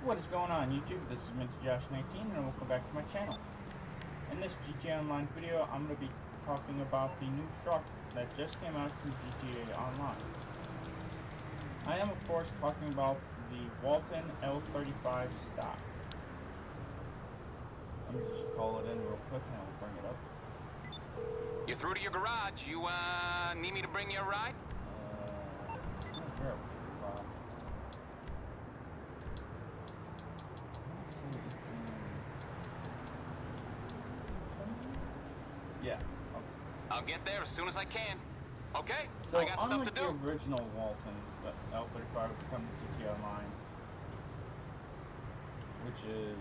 What is going on YouTube? This is MintyJosh19 and welcome back to my channel. In this GTA Online video, I'm going to be talking about the new truck that just came out from GTA Online. I am of course talking about the Walton L35 stock. Let me just call it in real quick and I'll bring it up. You're through to your garage. You need me to bring you a ride? Yeah. Okay. I'll get there as soon as I can. Okay, So I got stuff to do. unlike the original Walton, the L35 would come to GTA Online, which is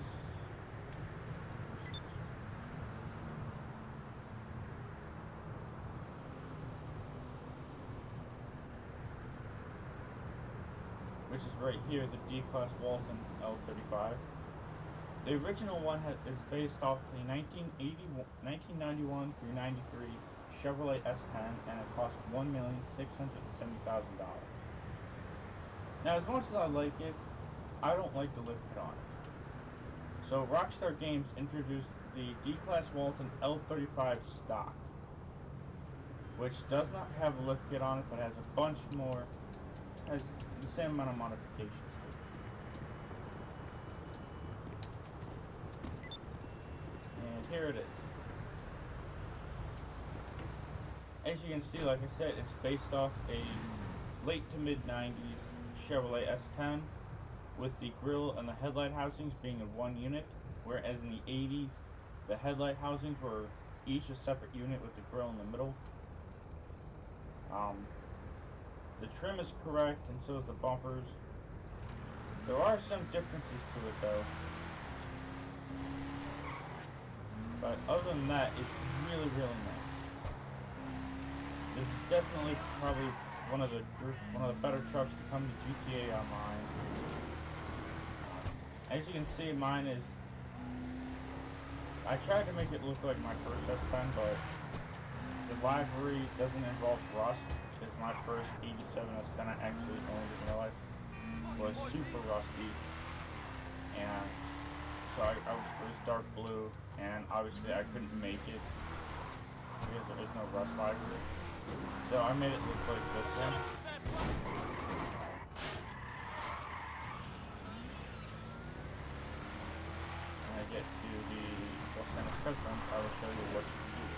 right here, the D-Class Walton L35. The original one is based off the 1991 through 93 Chevrolet S10, and it cost $1,670,000. Now, as much as I like it, I don't like the lift kit on it. So Rockstar Games introduced the D-Class Walton L35 stock, which does not have a lift kit on it, but has a bunch more, has the same amount of modifications to it. And here it is. As you can see, like I said, it's based off a late to mid 90s Chevrolet S10, with the grille and the headlight housings being in one unit, whereas in the 80s the headlight housings were each a separate unit with the grille in the middle. The trim is correct, and so is the bumpers. There are some differences to it though, but other than that, it's really nice. This is definitely probably one of the better trucks to come to GTA Online. As you can see, mine is, I tried to make it look like my first S10, but the livery doesn't involve rust, because my first 87 S10 I actually owned in real life was super rusty, and so it was dark blue, and obviously I couldn't make it because there is no rust livery. So I made it look like this one. When I get to the Los Angeles Presidents, I will show you what to do with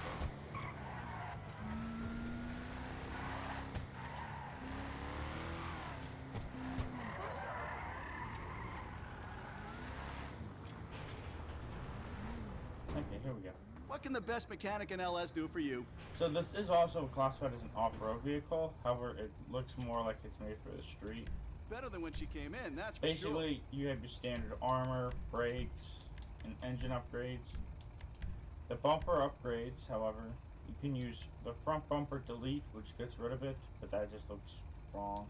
it. Okay, here we go. What can the best mechanic in LS do for you? So this is also classified as an off-road vehicle. However, it looks more like it's made for the street. Better than when she came in, that's for sure. Basically, you have your standard armor, brakes, and engine upgrades. The bumper upgrades, however, you can use the front bumper delete, which gets rid of it, but that just looks wrong.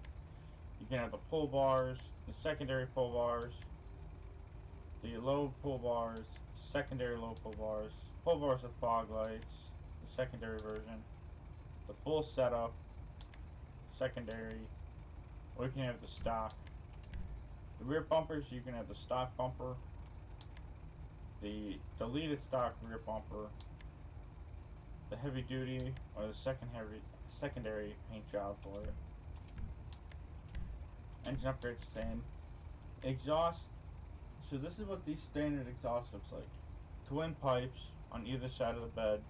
You can have the pull bars, the secondary pull bars, the low pull bars, secondary low pull bars with fog lights, the secondary version, the full setup, secondary, or you can have the stock. The rear bumpers, you can have the stock bumper, the deleted stock rear bumper, the heavy duty, or the secondary paint job for it. Engine upgrades the same. Exhaust. So this is what the standard exhaust looks like. Twin pipes on either side of the bed.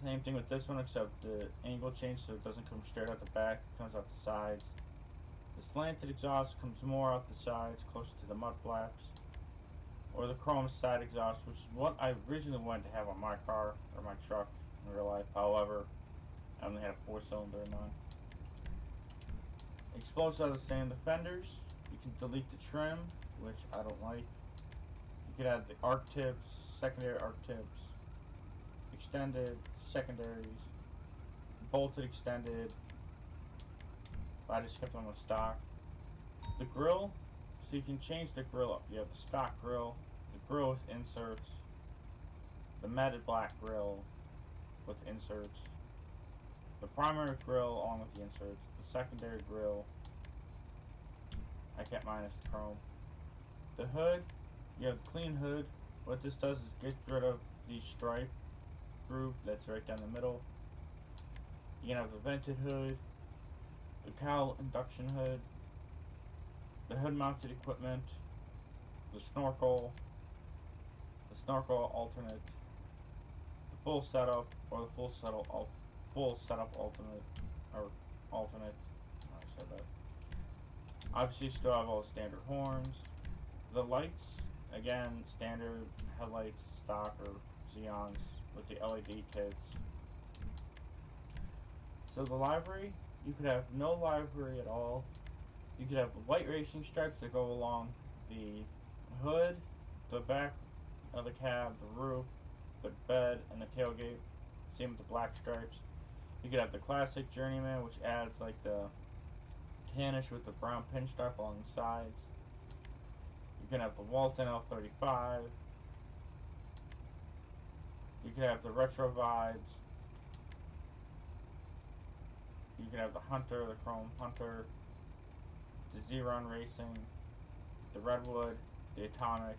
Same thing with this one, except the angle changed so it doesn't come straight out the back, it comes out the sides. The slanted exhaust comes more out the sides, closer to the mud flaps. Or the chrome side exhaust, which is what I originally wanted to have on my car, or my truck, in real life. However, I only had a 4-cylinder in mine. Explosives are the same. The fenders, you can delete the trim, which I don't like. You could add the arc tips, secondary arc tips, extended, secondaries, bolted extended. I just kept them with stock. The grill, so you can change the grill up. You have the stock grill, the grill with inserts, the matted black grill with inserts, the primary grill along with the inserts, the secondary grill, I kept minus the chrome. The hood, you have the clean hood. What this does is get rid of the stripe groove that's right down the middle. You can have the vented hood, the cowl induction hood, the hood mounted equipment, the snorkel alternate, the full setup, or the full setup alternate, or alternate. I said that. Obviously, you still have all the standard horns. The lights, again, standard headlights, stock or Xeons with the LED kits. So the livery, you could have no livery at all. You could have white racing stripes that go along the hood, the back of the cab, the roof, the bed, and the tailgate. Same with the black stripes. You could have the classic Journeyman, which adds like the tannish with the brown pinstripe along the sides. You can have the Walton L35. You can have the retro vibes. You can have the Hunter, the Chrome Hunter, the Xeron Racing, the Redwood, the Atomic,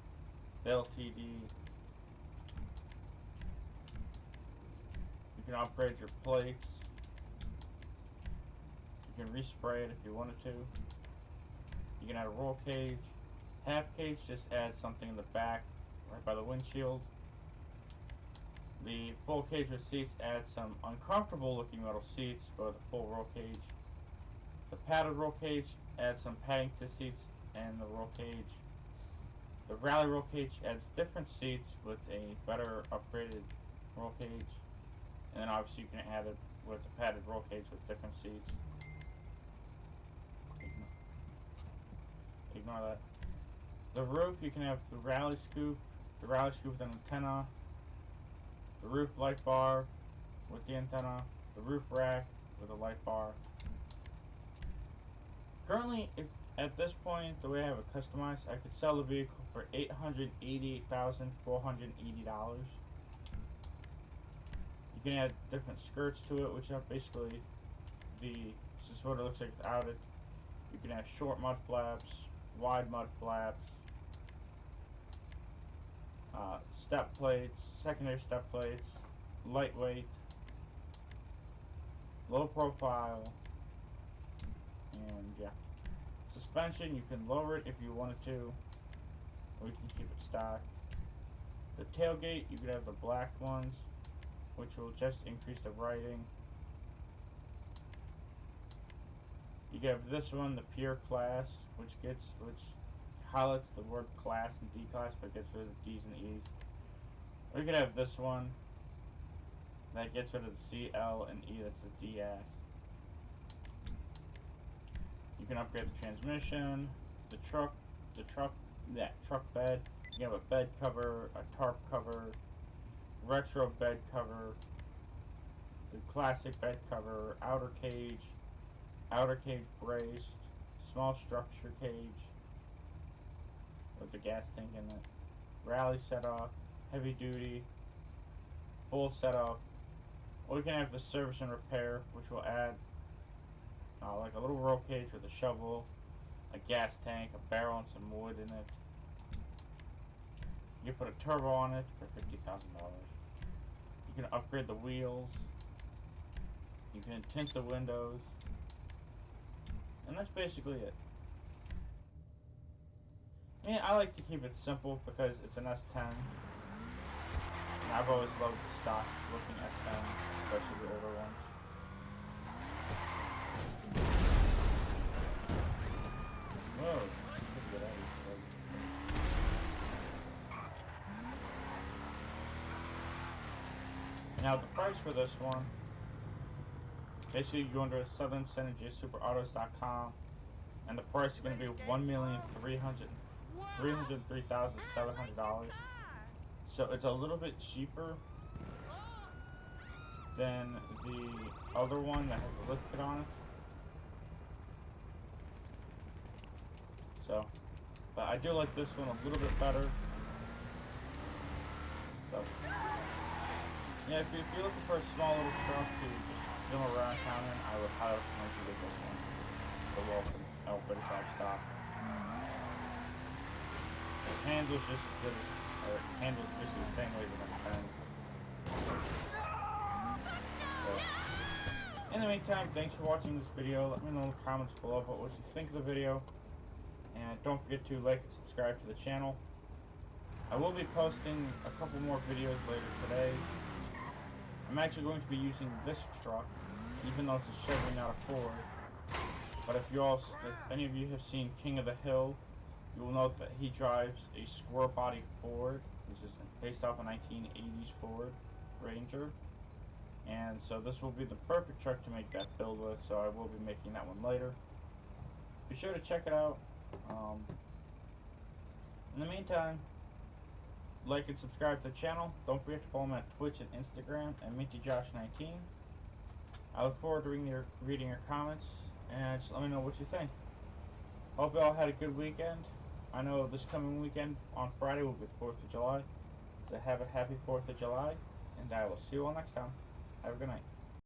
the LTD. You can upgrade your plates. You can respray it if you wanted to. You can add a roll cage. Half cage just adds something in the back, right by the windshield. The full cage with seats adds some uncomfortable looking metal seats for the full roll cage. The padded roll cage adds some padding to seats and the roll cage. The rally roll cage adds different seats with a better upgraded roll cage. And then obviously you can add it with the padded roll cage with different seats. Ignore that. The roof, you can have the rally scoop with an antenna, the roof light bar with the antenna, the roof rack with a light bar. Currently, if at this point, the way I have it customized, I could sell the vehicle for $888,480. You can add different skirts to it, which are basically this is what it looks like without it. You can add short mud flaps, wide mud flaps, step plates, secondary step plates, lightweight, low profile, and yeah. Suspension, you can lower it if you wanted to, or you can keep it stock. The tailgate, you could have the black ones, which will just increase the writing. You can have this one, the pure class, which highlights the word class and D class, but gets rid of the D's and E's. Or you could have this one that gets rid of the C, L, and E that says DS. You can upgrade the transmission, the truck bed. You have a bed cover, a tarp cover, retro bed cover, the classic bed cover, outer cage braced, small structure cage with the gas tank in it, rally setup, heavy duty, full setup. Or you can have the service and repair, which will add like a little roll cage with a shovel, a gas tank, a barrel, and some wood in it. You can put a turbo on it for $50,000. You can upgrade the wheels. You can tint the windows. And that's basically it. I like to keep it simple because it's an S10. And I've always loved the stock looking S10, especially the older ones. Whoa, get out of here. Now the price for this one, basically you go under Southern Synergy SuperAutos.com, and the price is going to be $1,303,700. So it's a little bit cheaper than the other one that has a lift kit on it. So, but I do like this one a little bit better. So, yeah, if you're looking for a small little truck to just zoom around town in, I would highly recommend you get this one. The Walton L35 stock. handles just as good as, or handles basically the same way as an S10. So, in the meantime, thanks for watching this video. Let me know in the comments below about what you think of the video. And don't forget to like and subscribe to the channel. I will be posting a couple more videos later today. I'm actually going to be using this truck, even though it's a Chevy, not a Ford. But if any of you have seen King of the Hill, you will note that he drives a square body Ford, which is based off a 1980s Ford Ranger. And so this will be the perfect truck to make that build with, so I will be making that one later. Be sure to check it out. In the meantime, like and subscribe to the channel. Don't forget to follow me on Twitch and Instagram at MintyJosh19. I look forward to reading your comments, and just let me know what you think. Hope you all had a good weekend. I know this coming weekend on Friday will be the 4th of July. So have a happy 4th of July, and I will see you all next time. Have a good night.